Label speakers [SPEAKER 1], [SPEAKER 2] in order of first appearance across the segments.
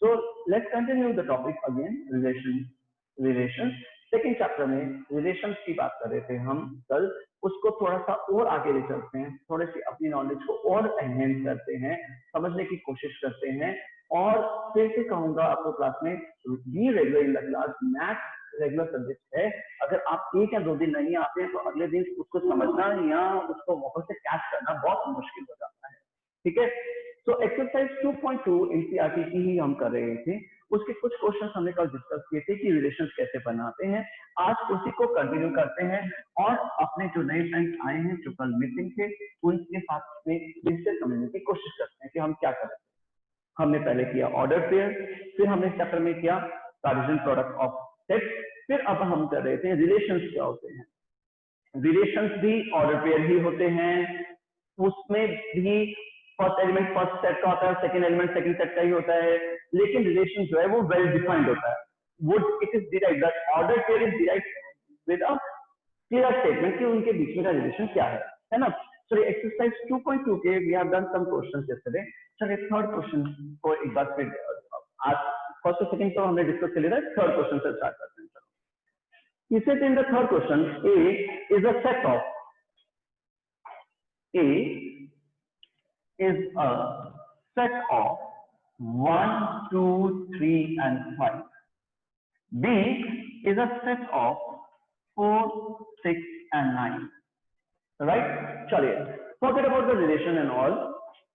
[SPEAKER 1] So let's continue the topic again, relations. Second chapter में relations की बात कर रहे थे हम कल, उसको थोड़ा सा और आगे ले चलते हैं, थोड़ी सी अपनी नॉलेज को और एनहेंस करते हैं, समझने की कोशिश करते हैं। और फिर से कहूंगा आपको, क्लास में be regular in the class, maths regular subject है। अगर आप 1 या 2 दिन नहीं आते हैं तो अगले दिन उसको समझना या उसको वापस से कैच करना बहुत मुश्किल हो जाता है। ठीक है, तो एक्सरसाइज 2.2 एनसीईआरटी की ही हम कर रहे थे। उसके कुछ क्वेश्चन हमने कल डिस्कस किए थे कि रिलेशंस कैसे बनाते हैं। आज उसी को कंटिन्यू करते हैं और अपने जो नए फ्रेंड्स आए हैं जो कल मिसिंग थे उनके साथ में जिससे समझने की कोशिश करते हैं कि हम क्या करें। हमने पहले किया ऑर्डर पेयर, फिर हमने चैप्टर में किया कार्टेशियन प्रोडक्ट ऑफ सेट्स, फिर अब हम कर रहे थे रिलेशंस क्या होते हैं। रिलेशंस भी ऑर्डर पेयर ही होते हैं, उसमें भी फर्स्ट एलिमेंट फर्स्ट सेट का होता है, सेकंड एलिमेंट सेकंड सेट का ही होता है, लेकिन रिलेशन जो है वो वेल डिफाइंड होता है। Would it is derived that order pair is derived with a clear statement कि उनके बीच में का रिलेशन क्या है ना। सो एक्सरसाइज 2.2 के we have done some questions yesterday. चलिए थर्ड क्वेश्चन को एक बार फिर, आज फर्स्ट और सेकंड तो हमने डिस्कस कर लिया, थर्ड क्वेश्चन से स्टार्ट करते हैं। चलो, he said in the third question, A is a set of A is a set of 1, 2, 3 and 5. B is a set of 4, 6 and 9. Right? चलिए, forget about the relation and all,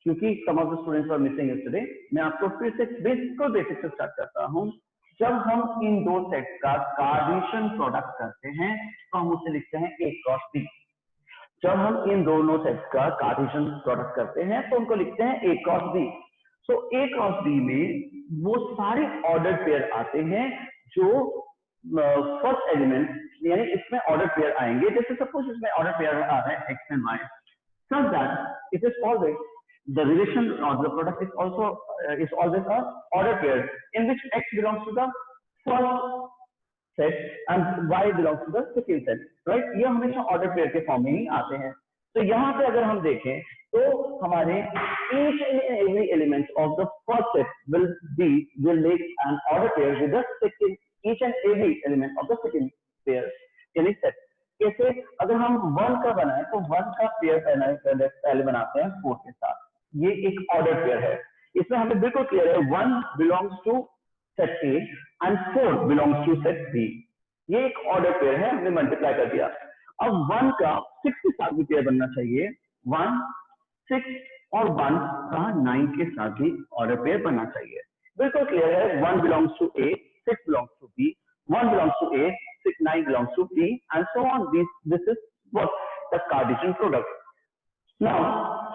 [SPEAKER 1] क्योंकि some of the students were missing yesterday. मैं आपको फिर से बिल्कुल basic से start करता हूँ। जब हम इन दो सेट्स का कार्टेशियन प्रोडक्ट करते हैं तो हम उसे लिखते हैं A क्रॉस B। जब हम इन दोनों सेट्स का कार्टेशियन प्रोडक्ट करते हैं तो उनको लिखते हैं A cross B। So A cross B में वो सारे ऑर्डर पेयर आते हैं जो फर्स्ट एलिमेंट, यानी इसमें ऑर्डर पेयर आएंगे। जैसे सपोज इसमें ऑर्डर पेयर आ रहा है x and y, such that it is always the relation or the product is also is always a order pair in which x belongs to the first set and y belongs to the second set, right? ये हमेशा order pair के form में ही आते हैं। तो यहाँ पे अगर हम देखें तो हमारे each and every element of the first set will make an order pair with the second each and every element of the second pair यानी set। कैसे? अगर हम 1 का बनाए तो 1 का पेयर पहले बनाते हैं 4 के साथ, ये एक ऑर्डर पेयर है। इसमें हमें बिल्कुल क्लियर है 1 belongs to set A and 4 belongs to set B। ये एक ऑर्डर पेयर है, हमने मल्टीप्लाई कर दिया। अब 1 का 6 के साथ भी पेयर बनना चाहिए, 1 6 और 1 का 9 के साथ भी ऑर्डर पेयर बनना चाहिए। बिल्कुल क्लियर है, 1 belongs to A, 6 belongs to B, 1 belongs to A, 6, 9 belongs to B, and so on. This is what the Cartesian product. Now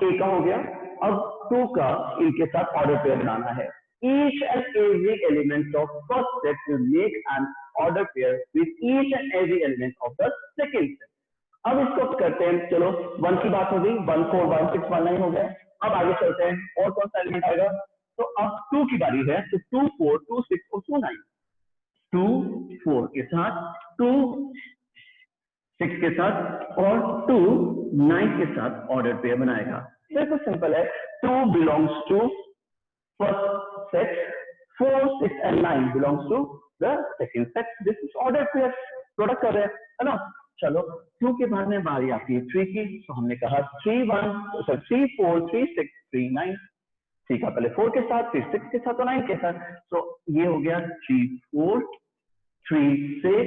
[SPEAKER 1] A का हो गया, अब 2 का इनके साथ ऑर्डर पेयर बनाना है। Each and every element of first set will make an order pair with each and every element of the second set. अब इसको करते हैं, चलो 1 की बात हो गई, 1 4 1 6 1 9 हो गया। अब आगे चलते हैं, और कौन सा एलिमेंट आएगा? तो अब 2 की बारी है, तो 2 4 2 6 और 2 9। 2 4 के साथ, 2 6 के साथ और 2 9 के साथ ऑर्डर पेयर बनाएगा। बिल्कुल सिंपल है, 2 belongs to first set, 4 6 and 9 belongs to the second set. This is order pair product कर रहे हैं, है ना। चलो 2 के बाद में बारी आती है 3 की, तो हमने कहा 3 4 3 6 3 9। 3 का पहले 4 के साथ, फिर 6 के साथ और 9 के साथ। तो ये हो गया 3 4 3 6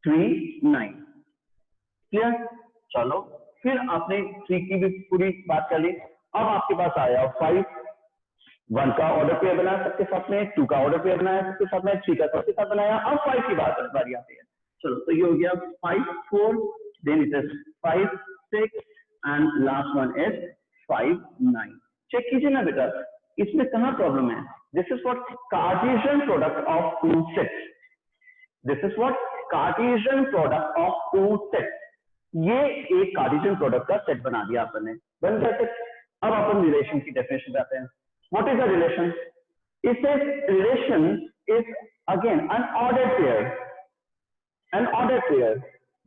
[SPEAKER 1] 3 9। क्लियर? चलो फिर आपने 3 की भी पूरी बात कर ली। अब आपके पास आया 5, 1 का ऑर्डर पेयर बनाया सबके साथ में, 2 का ऑर्डर पेयर बनाया सबके साथ में, 3 का सबके साथ बनाया। अब 5 की बारी आती है। चलो तो ये हो गया 5 4, then it is 5 6 and last one is 5 9। Check कीजिए ना बेटा, इसमें कहां प्रॉब्लम है? This is what Cartesian product of two sets. This is what Cartesian product of two sets. ये एक कार्टेशियन प्रोडक्ट का सेट बना दिया आपने, बन गया सेट। अब अपन रिलेशन की डेफिनेशन पे आते हैं। What is a relation? It says relation is again an ordered pair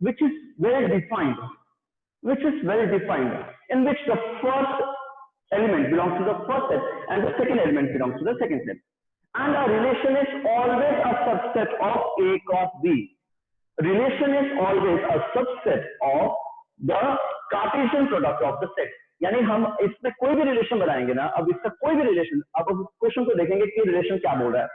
[SPEAKER 1] which is well defined, in which the first element belongs to the first set and the second element belongs to the second set. And a relation is always a subset of A cross B. Relation is always a subset of the Cartesian product of the set. यानी हम इसमें कोई भी relation बनाएंगे ना, अब इसका कोई भी रिलेशन, अब क्वेश्चन को देखेंगे कि रिलेशन क्या बोल रहा है,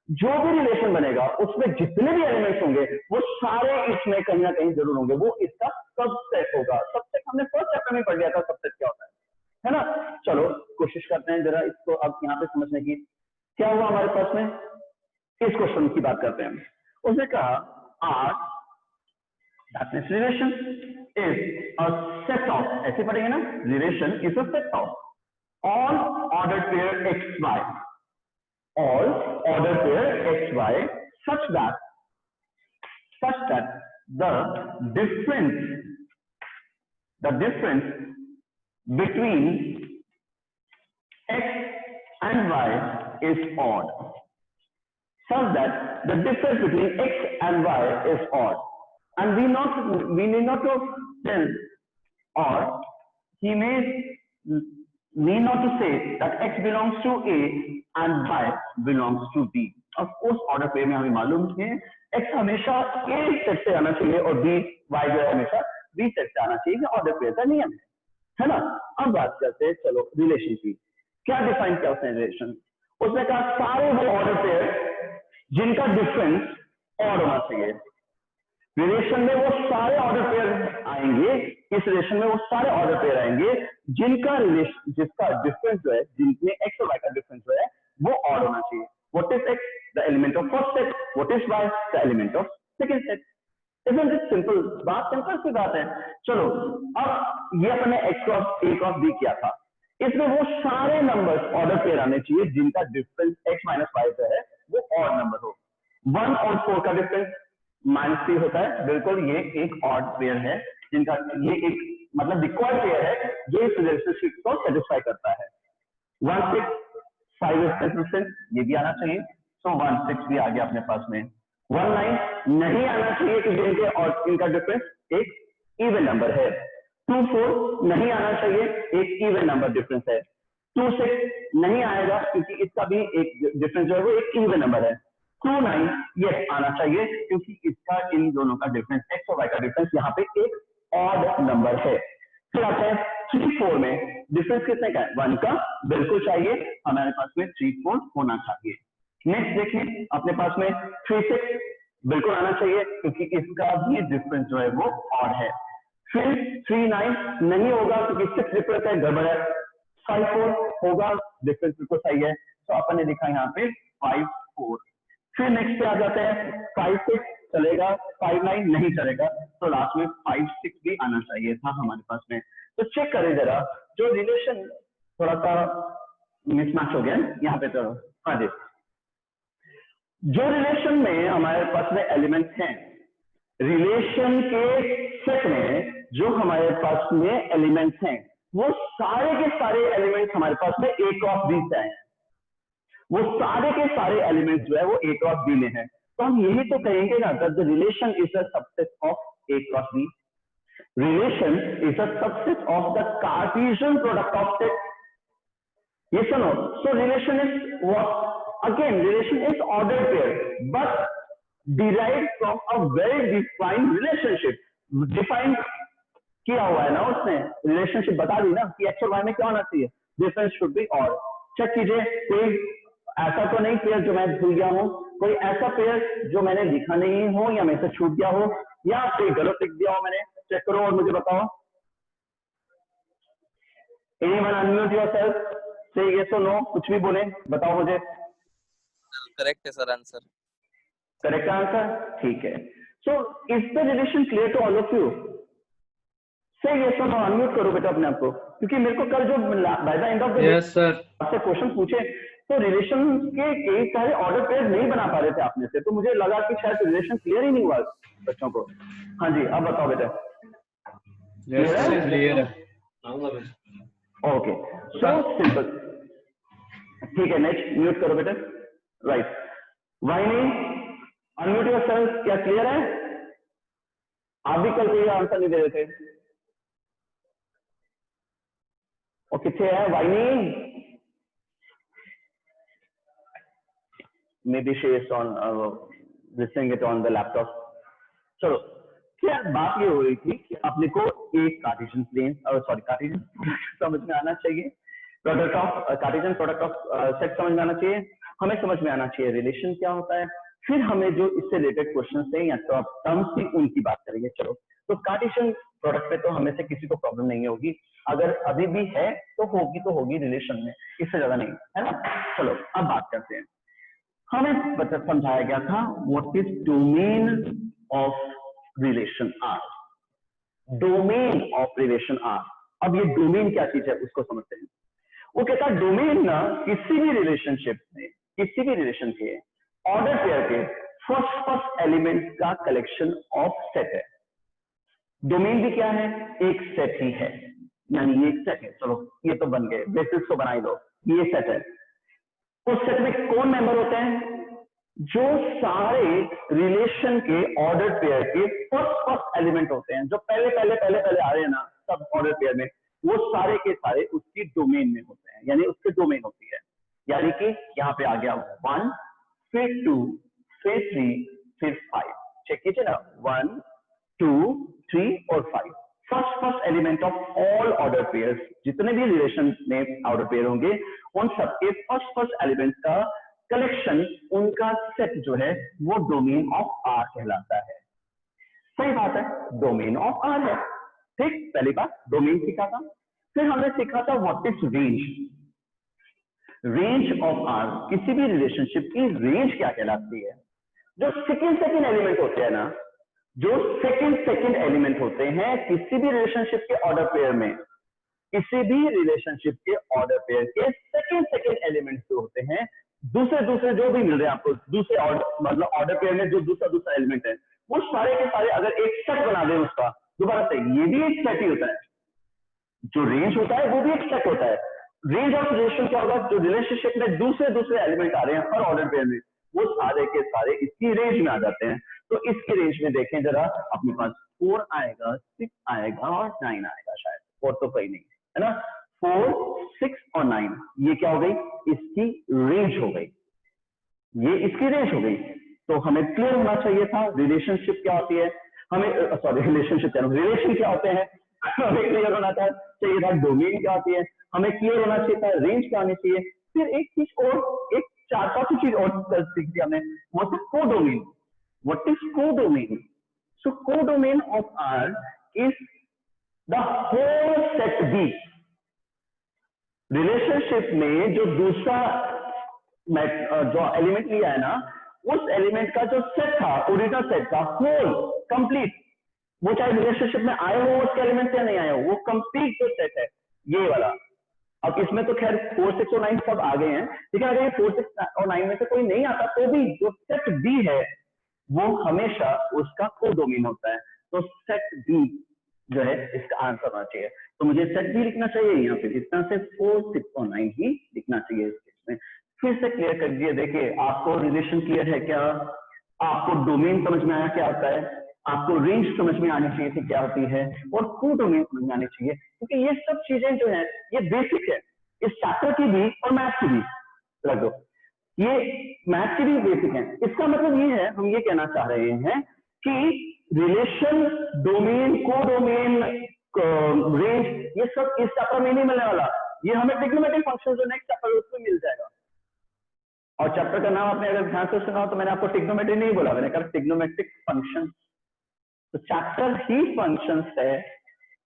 [SPEAKER 1] जो भी रिलेशन बनेगा उसमें जितने भी एलिमेंट्स होंगे वो सारे इसमें कहीं ना कहीं जरूर होंगे, वो इसका सबसेट होगा। सबसेट हमने फर्स्ट चैप्टर में पढ़ लिया था, सबसेट क्या होता है ना। चलो कोशिश करते हैं जरा इसको अब यहाँ पे समझने की। क्या हुआ हमारे पास में, इस क्वेश्चन की बात करते हैं। उसने कहा R that relation is a set of, ऐसे पढ़ेंगे ना, relation is a set of all order pair X Y, all order pair x y such that the difference between x and y is odd, such that the difference between x and y is odd, and we need not to tell, or he may need not to say that x belongs to A and y belongs to B. Of course order pair में हमें मालूम है x हमेशा A set से आना चाहिए और B y जो है हमेशा B सेट से आना चाहिए, ऑर्डर पेयर का नियम है ना। अब बात करते हैं चलो रिलेशन की। क्या डिफाइन किया उसने रिलेशन, उसने कहा सारे वो ऑर्डर पेयर जिनका डिफरेंस ऑड होना चाहिए। रिलेशन में वो सारे ऑर्डर पेयर आएंगे, इस रिलेशन में वो सारे ऑर्डर पेयर आएंगे जिसका डिफरेंस जो है, जिनमें एक्स और वाई का डिफरेंस जो है वो ऑड होना चाहिए। What is X, the element of first set, what is Y, the element of second set. Isn't it simple, बात सिंपल सी बात है। चलो अब ये अपने X cross A cross B किया था, इसमें वो सारे नंबर्स ऑर्डर पेयर आने चाहिए जिनका डिफरेंस एक्स माइनस वाई जो है वो ऑड नंबर हो। 1 और 4 का डिफरेंस -3 होता है, बिल्कुल ये एक ऑड पेयर है जिनका ये एक मतलब रिक्वायर्ड पेयर है जो इस रिलेशनशिप को सेटिस्फाई करता है। 1 6 5 is 10%, ये भी आना चाहिए, सो 1 6 भी आ गया अपने पास में। 1 9 नहीं आना चाहिए क्योंकि इनके और इनका डिफरेंस एक इवन नंबर है। 2 4 नहीं आना चाहिए, एक इवन नंबर डिफरेंस है। 2 6 नहीं आएगा क्योंकि इसका भी एक डिफरेंस जो है वो एक इवन नंबर है। 2 9 ये आना चाहिए क्योंकि इसका इन दोनों का डिफरेंस एक्स और वाई का डिफरेंस यहाँ पे एक ऑड नंबर है। फिर आता है 3 4 में डिफरेंस कितने का है, 1 का, बिल्कुल चाहिए हमारे पास में 3 4 होना चाहिए। नेक्स्ट देखिए अपने पास में 3 6 बिल्कुल आना चाहिए क्योंकि इसका भी डिफरेंस जो है वो ऑड है। फिर 3 9 नहीं होगा क्योंकि 6 डिफरेंस है, गड़बड़ है। 5 4 होगा, डिफरेंस बिल्कुल सही है, तो अपन ने लिखा यहाँ पे 5 4। फिर नेक्स्ट पे आ जाते हैं 5 6 चलेगा, 5 9 नहीं चलेगा, तो लास्ट में 5 6 भी आना चाहिए था हमारे पास में। तो चेक करें जरा, जो रिलेशन थोड़ा सा मिसमैच हो गया यहाँ पे, तो हाँ जी, जो रिलेशन में हमारे पास में एलिमेंट्स हैं, रिलेशन के सेट में जो हमारे पास में एलिमेंट्स हैं वो सारे के सारे एलिमेंट्स हमारे पास में ए क्रॉस बी से आए हैं, वो सारे के सारे एलिमेंट्स जो है वो ए क्रॉस बी में है। तो हम यही तो कहेंगे ना, that the relation is a subset of A cross B. Relation is a subset of the Cartesian product of set. ये सुनो, so relation is what, again relation is order pair but derived from a very defined relationship। Defined किया हुआ है ना उसने, relationship बता दी ना कि एक्स और वाई में क्या होना चाहिए, difference should be odd. Check कीजिए, कोई ऐसा तो नहीं पेयर जो मैं भूल गया हूं, कोई ऐसा पेयर जो मैंने लिखा नहीं हो या मेरे से छूट गया हो या कोई गलत लिख दिया हो मैंने, चेक करो और मुझे बताओ। एनीवन अनम्यूट योरसेल्फ, से यस और नो, कुछ भी बोले बताओ मुझे।
[SPEAKER 2] करेक्ट है सर आंसर।
[SPEAKER 1] करेक्ट आंसर, ठीक है। So is the relation clear to all of you? Say yes और नो, अनम्यूट करो बेटा अपने आप को, क्योंकि मेरे को कल जो by the end of the day आपसे क्वेश्चन पूछे तो रिलेशन के कई सारे ऑर्डर पेयर नहीं बना पा रहे थे आपने से, तो मुझे लगा कि शायद रिलेशन क्लियर ही नहीं हुआ बच्चों को। हाँ जी, अब बताओ बेटा।
[SPEAKER 3] क्लियर है।
[SPEAKER 1] ओके, सो सिंपल, ठीक है। नेक्स्ट म्यूट करो बेटा, राइट। वाइनी अनम्यूट योरसेल्फ, क्या क्लियर है? आप भी कल कोई आंसर नहीं दे रहे थे। और कितने है वाइनी? Maybe she is on listening it on the laptop. चलो, क्या बात ये हो रही थी कि अपने को एक कार्टेशियन प्लेन कार्टेशियन समझ में आना चाहिए, product of Cartesian product of set समझ में आना चाहिए, हमें समझ में आना चाहिए रिलेशन क्या होता है, फिर हमें जो इससे रिलेटेड क्वेश्चन थे या तो टर्म्स थी उनकी बात करेंगे। चलो, तो कार्टेशियन प्रोडक्ट पे तो हमें से किसी को प्रॉब्लम नहीं होगी, अगर अभी भी है तो होगी रिलेशन में, इससे ज्यादा नहीं, है ना। चलो अब बात करते हैं। हमें समझाया गया था what is domain of relation R, domain of relation R. अब ये डोमेन क्या चीज है उसको समझते हैं। वो कहता है डोमेन ना किसी भी रिलेशनशिप में, किसी भी रिलेशन के ऑर्डर पेयर के फर्स्ट एलिमेंट का कलेक्शन ऑफ सेट है। डोमेन भी क्या है? एक सेट ही है, यानी ये एक सेट है। चलो ये तो बन गए, बेसिस तो बना ही लो, ये सेट है। उस सेट में कौन मेंबर होते हैं? जो सारे रिलेशन के ऑर्डर पेयर के फर्स्ट एलिमेंट होते हैं, जो पहले आ रहे हैं ना सब ऑर्डर पेयर में, वो सारे के सारे उसकी डोमेन में होते हैं, यानी उसके डोमेन होती है। यानी कि यहाँ पे आ गया 1, फिर 2, फिर 3, फिर 5। चेक कीजिए ना, 1, 2, 3 और 5। First element of all order pairs, जितने भी रिलेशन में ऑर्डर पेयर होंगे उन सबके फर्स्ट एलिमेंट का कलेक्शन, उनका सेट जो है वो डोमेन ऑफ आर कहलाता है। सही बात है, डोमेन ऑफ आर है। ठीक, पहली बात डोमेन सीखा था। फिर हमने सीखा था what is range. Range of R, किसी भी रिलेशनशिप की रेंज क्या कहलाती है? जो सेकेंड एलिमेंट होते हैं ना, जो सेकेंड एलिमेंट होते हैं किसी भी रिलेशनशिप के ऑर्डर पेयर में, किसी भी रिलेशनशिप के ऑर्डर पेयर के सेकेंड एलिमेंट जो होते हैं, दूसरे जो भी मिल रहे हैं आपको, दूसरे मतलब ऑर्डर पेयर में जो दूसरा एलिमेंट है, वो सारे के सारे अगर एक सेट बना दें उसका, दोबारा से ये भी एक सेट ही होता है। जो रेंज होता है वो भी एक सेट होता है। रेंज ऑफ रिलेशन क्या होगा? जो रिलेशनशिप में दूसरे एलिमेंट आ रहे हैं हर ऑर्डर पेयर में, वो सारे के सारे इसकी रेंज में आ जाते हैं। तो इसकी रेंज में देखें जरा, अपने पास 4 आएगा, 6 आएगा और 9 आएगा शायद, और तो कोई नहीं है ना। 4, 6 और 9, ये क्या हो गई? इसकी रेंज हो गई, ये इसकी रेंज हो गई। तो हमें क्लियर होना चाहिए था रिलेशनशिप क्या होती है, हमें रिलेशन क्या होते हैं, हमें क्लियर होना चाहिए था डोमेन क्या होती है, हमें क्लियर होना चाहिए था रेंज क्या होनी चाहिए। फिर एक चीज और, एक 4-5 चीज और सीख दी हमने, what is codomain. What is codomain? So codomain of R is the whole set B. Relationship में जो दूसरा जो एलिमेंट लिया है ना, उस एलिमेंट का जो सेट था, ओरिजिनल सेट था, होल कंप्लीट, वो चाहे रिलेशनशिप में आए हो उसके एलिमेंट या नहीं आए हो, वो कंप्लीट जो सेट है ये वाला। अब इसमें तो खैर 4, 6 और 9 सब आ गए हैं, लेकिन अगर ये 4, 6 और 9 में से कोई नहीं आता तो भी जो सेट बी है वो हमेशा उसका कोडोमेन होता है। तो सेट बी जो है इसका आंसर होना चाहिए। तो मुझे सेट बी लिखना चाहिए, या फिर इस तरह से 4, 6 और 9 ही लिखना चाहिए इसमें। फिर से क्लियर कर दिए, देखिए आपको रिलेशन क्लियर है क्या? आपको डोमेन समझ में आया क्या होता है? आपको रेंज समझ में आनी चाहिए थी क्या होती है, और कोडोमेन समझ में आनी चाहिए, क्योंकि ये सब चीजें जो है ये बेसिक है, इस चैप्टर की भी और मैथ की भी। रख दो, ये मैथ की भी बेसिक है। इसका मतलब ये है, हम ये कहना चाह रहे हैं कि रिलेशन, डोमेन, कोडोमेन, रेंज, ये सब इस चैप्टर में नहीं मिलने वाला। ये हमें ट्रिग्नोमेट्रिक फंक्शन जो नेक्स्ट चैप्टर है उसमें मिल जाएगा। और चैप्टर का नाम आपने अगर ध्यान से सुना हो तो मैंने आपको ट्रिग्नोमेट्री नहीं बोला, मैंने कहा ट्रिग्नोमेट्रिक फंक्शन। तो चैप्टर ही फंक्शंस है,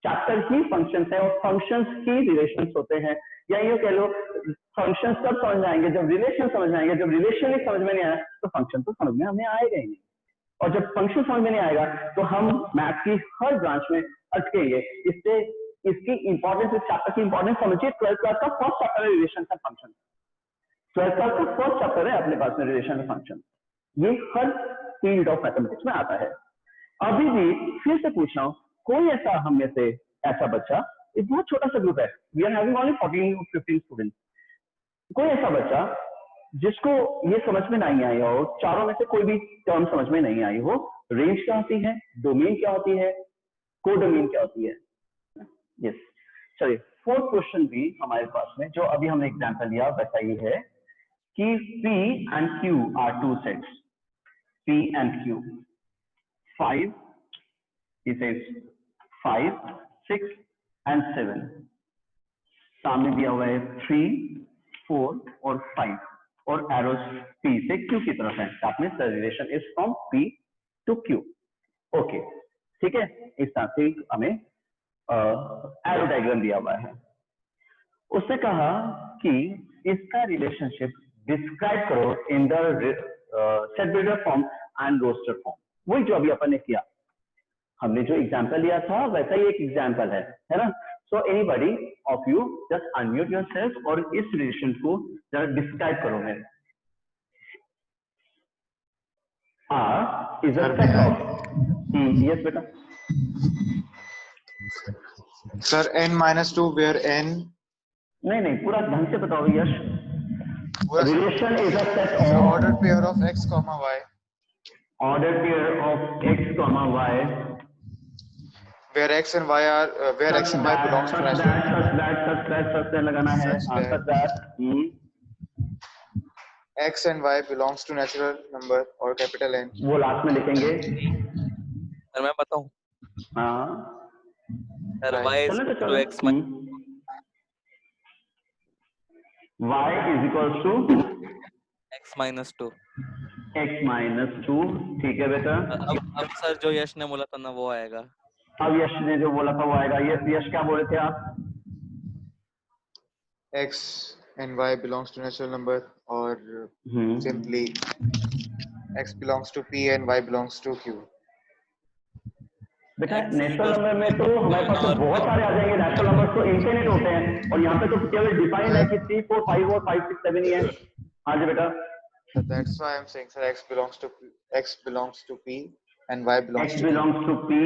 [SPEAKER 1] चैप्टर ही फंक्शंस है, और फंक्शंस ही रिलेशंस होते हैं। या यूं कह लो, फंक्शंस तब समझ में आएंगे जब रिलेशन समझ में आएंगे। जब रिलेशन ही समझ में नहीं आया तो फंक्शन तो समझ में हमें आएगा ही नहीं, और जब फंक्शन समझ में नहीं आएगा तो हम मैथ की हर ब्रांच में अटकेंगे। इससे इसकी इंपॉर्टेंस, इस चैप्टर की इंपॉर्टेंस समझिए। 12th क्लास का फर्स्ट चैप्टर है रिलेशन का फंक्शन। 12th क्लास का फर्स्ट चैप्टर है अपने पास में रिलेशन का फंक्शन। ये हर फील्ड ऑफ मैथमेटिक्स में आता है। अभी भी फिर से पूछ रहा हूं, कोई ऐसा हम में से ऐसा बच्चा, एक बहुत छोटा सा ग्रुप है, we are having only 14 or 15 students, कोई ऐसा बच्चा जिसको ये समझ में नहीं आई हो, चारों में से कोई भी टर्म समझ में नहीं आई हो, रेंज क्या होती है, डोमेन क्या होती है, कोडोमेन क्या होती है? यस, चलिए फोर्थ क्वेश्चन भी हमारे पास में जो अभी हमने एग्जांपल लिया वैसा ही है कि P and Q are two sets. P and Q 5, he says 5, 6 and 7. सामने दिया हुआ है 3, 4 और 5 और एरोस P से Q की तरफ है। साथ में relation is from P to Q। Okay ठीक है, इस तरह से हमें एरो डायग्राम दिया हुआ है। उसने कहा कि इसका रिलेशनशिप डिस्क्राइब करो in the set builder form and roster form. वही जो अभी अपन ने किया, हमने जो एग्जांपल लिया था वैसा ही एक एग्जांपल है ना। So anybody of you just unmute yourself और इस रिलेशन को जरा डिस्क्राइब करो। मेरे R is a set of yes बेटा
[SPEAKER 3] सर n-2 where n
[SPEAKER 1] नहीं पूरा ढंग से बताओ Yash. Relation is a set
[SPEAKER 3] the
[SPEAKER 1] of
[SPEAKER 3] ordered pair of x comma y
[SPEAKER 1] ordered pair of x comma y
[SPEAKER 3] where x and y are where x and y belongs to natural
[SPEAKER 1] such that लगाना है।
[SPEAKER 3] such that x and y belongs to natural number or capital N।
[SPEAKER 1] वो last में लिखेंगे।
[SPEAKER 2] Sir मैं बताऊं?
[SPEAKER 1] हाँ
[SPEAKER 2] sir y is
[SPEAKER 1] चलो तो
[SPEAKER 2] equal to
[SPEAKER 1] चलो
[SPEAKER 2] x minus
[SPEAKER 1] y is equals to
[SPEAKER 2] x minus 2।
[SPEAKER 1] x minus 2 ठीक है बेटा।
[SPEAKER 2] अब सर जो यश ने बोला था ना वो आएगा।
[SPEAKER 1] अब यश ने जो बोला था वो आएगा। यश क्या बोले थे आप?
[SPEAKER 3] x and y belongs to natural number or simply x belongs to P and y belongs to Q।
[SPEAKER 1] बेटा नेचुरल नंबर में तो हमारे पास तो बहुत सारे आ जाएंगे। नेचुरल नंबर तो इनफिनिट होते हैं और यहाँ पे तो केवल डिफाइन है कि 3, 4, 5 और 5, 6, 7 ही है। हाँ जी बेटा।
[SPEAKER 3] So that's why I'm saying sir x belongs to P and y belongs
[SPEAKER 1] x
[SPEAKER 3] to
[SPEAKER 1] belongs to P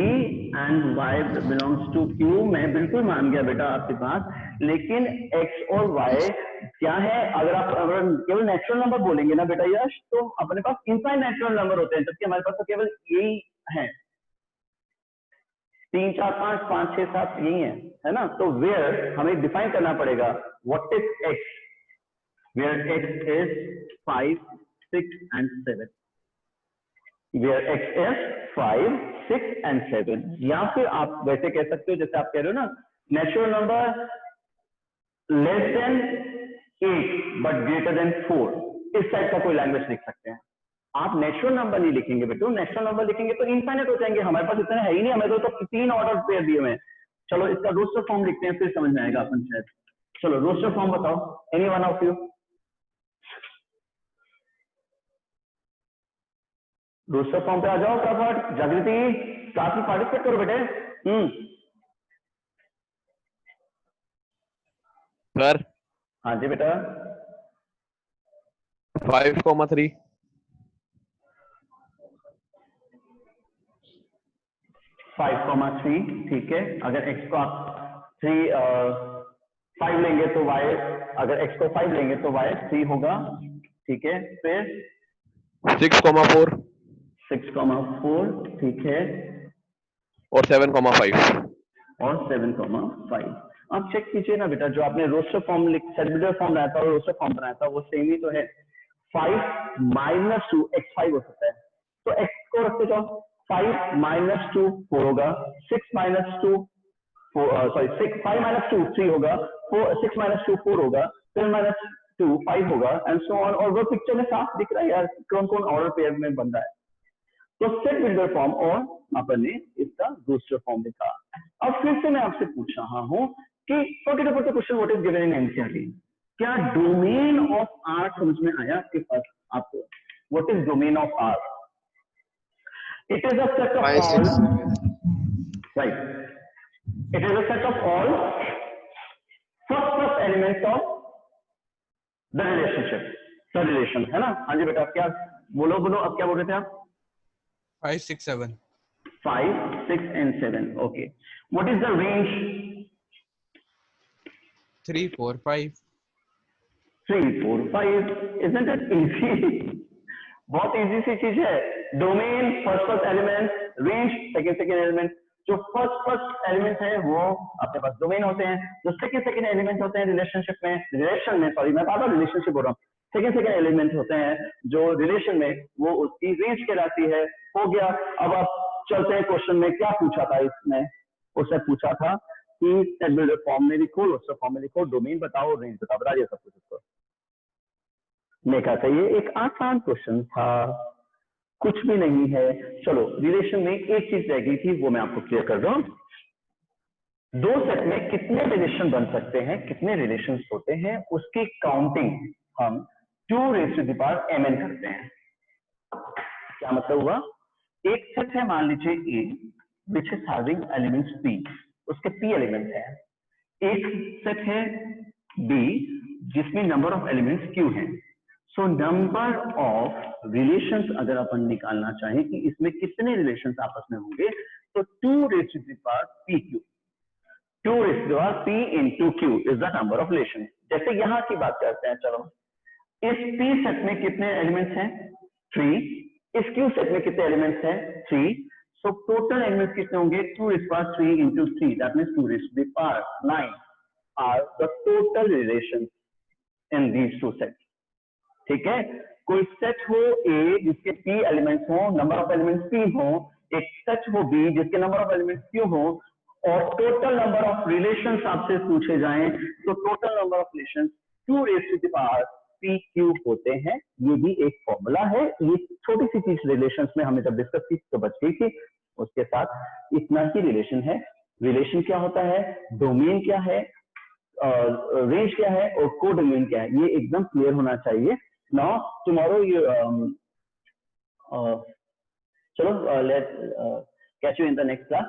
[SPEAKER 1] and y belongs to Q। मैं बिल्कुल मान गया बेटा आपकी बात, लेकिन x और y क्या है? अगर केवल नेचुरल नंबर बोलेंगे ना बेटा यश, तो अपने पास इनफाइनाइट नेचुरल नंबर होते हैं, जबकि हमारे पास तो केवल यही है 3, 4, 5, 5, 6, 7 यही है ना। तो वेयर हमें डिफाइन करना पड़ेगा what is x, where x is 5, 6 and 7, where x is 5, 6 and 7। या फिर आप वैसे कह सकते हो जैसे आप कह रहे हो ना, natural number less than 8 but greater than 4, इस टाइप का कोई लैंग्वेज लिख सकते हैं। आप नेचुरल नंबर नहीं लिखेंगे बेटो, नेचुरल नंबर लिखेंगे तो इनफाइनाइट हो जाएंगे। हमारे पास इतना है ही नहीं, हमें तो 3 ऑर्डर पेयर दिए हुए हैं। चलो इसका रोस्टर फॉर्म लिखते हैं, फिर समझ में आएगा अपन शायद। चलो रोस्टर फॉर्म बताओ, any one of you. Roster form पे आ जाओ फटाफट। जागृति क्लास में पार्टिसिपेट करो बेटे।
[SPEAKER 4] सर
[SPEAKER 1] हाँ जी बेटा।
[SPEAKER 4] 5,3
[SPEAKER 1] 5,3 ठीक है। अगर x को आप 5 लेंगे तो y, अगर x को 5 लेंगे तो y 3 होगा ठीक है। फिर
[SPEAKER 4] 6,4
[SPEAKER 1] 6,4 ठीक है
[SPEAKER 4] और 7,5
[SPEAKER 1] और 7,5। आप चेक कीजिए ना बेटा, जो आपने roster form set builder form बनाया था और रोस्टर फॉर्म बनाया था वो सेम ही तो है। 5 - 2 x 5 हो सकता है, तो x को रखते जाओ। 5 - 2 4 होगा, 6 - 2 सॉरी 5 - 2 3 होगा, 6 - 2 4 होगा, 7 - 2 5 होगा एंड सो ऑन। और वो पिक्चर में साफ दिख रहा है यार कौन कौन ऑर्डर पेयर में बन रहा है। तो सेट बिल्डर फॉर्म और अपन ने इसका रोस्टर फॉर्म लिखा। अब फिर से मैं आपसे पूछ रहा हूं कि forget about the question what is given in NCERT, क्या डोमेन ऑफ आर समझ में आया आपके पास? आपको what is domain of R? It is a set of
[SPEAKER 3] 5, 6,
[SPEAKER 1] all
[SPEAKER 3] 7
[SPEAKER 1] right, it is a set of all first elements of the relationship, the relation है ना। हाँ जी बेटा, क्या बोलो अब क्या बोल रहे थे आप?
[SPEAKER 5] 5, 6, 7
[SPEAKER 1] 5, 6 and 7 okay। what is the range?
[SPEAKER 5] 3, 4, 5
[SPEAKER 1] 3, 4, 5 isn't it easy? बहुत इजी सी चीज है। Domain first element, range second element. जो फर्स्ट एलिमेंट है वो आपके पास डोमेन होते हैं, जो सेकंड एलिमेंट होते हैं रिलेशनशिप में, मैं बार बार रिलेशनशिप बोल रहा हूँ, सेकंड एलिमेंट होते हैं जो रिलेशन में, वो उसकी रेंज कहलाती है। हो गया। अब आप चलते हैं क्वेश्चन में, क्या पूछा था इसमें, उसने पूछा था कि टेबुलर फॉर्म में लिखो, रोस्टर फॉर्म में लिखो, डोमेन बताओ, रेंज बताओ, बता दिया सब कुछ उसको। मैं कहा था ये एक आसान क्वेश्चन था, कुछ भी नहीं है। चलो रिलेशन में एक चीज रह गई थी, वो मैं आपको क्लियर कर रहा हूं। दो सेट में कितने रिलेशन बन सकते हैं, कितने रिलेशन होते हैं, उसकी काउंटिंग हम 2⁻mn करते हैं। क्या मतलब हुआ? एक सेट है, मान लीजिए A, which is having elements P, उसके P एलिमेंट है। एक सेट है B जिसमें नंबर ऑफ एलिमेंट्स Q है। सो नंबर ऑफ रिलेशंस अगर अपन निकालना चाहें कि इसमें कितने रिलेशंस आपस में होंगे, तो 2⁻PQ, 2⁻P into Q is the number of relations। जैसे यहां की बात करते हैं, चलो इस P सेट में कितने एलिमेंट्स हैं? 3। इस Q सेट में कितने एलिमेंट्स हैं? 3। सो टोटल एलिमेंट्स कितने होंगे? 2⁻3 into 3, that means 2⁻9 are the total relations in these two sets। ठीक है। कोई सेट हो A जिसके P एलिमेंट्स हो, नंबर ऑफ एलिमेंट्स P हो, एक सेट हो B जिसके नंबर ऑफ एलिमेंट्स Q हो, और टोटल नंबर ऑफ रिलेशंस आपसे पूछे जाएं, तो total number of relations 2⁻PQ होते हैं। ये भी एक फॉर्मूला है, ये छोटी सी चीज रिलेशंस में हमने जब डिस्कस की तो बच गई थी, उसके साथ इतना ही रिलेशन है। रिलेशन क्या होता है, डोमेन क्या है, रेंज क्या है, और कोडोमेन क्या है, ये एकदम क्लियर होना चाहिए। Now tomorrow you chalo let's catch you in the next class।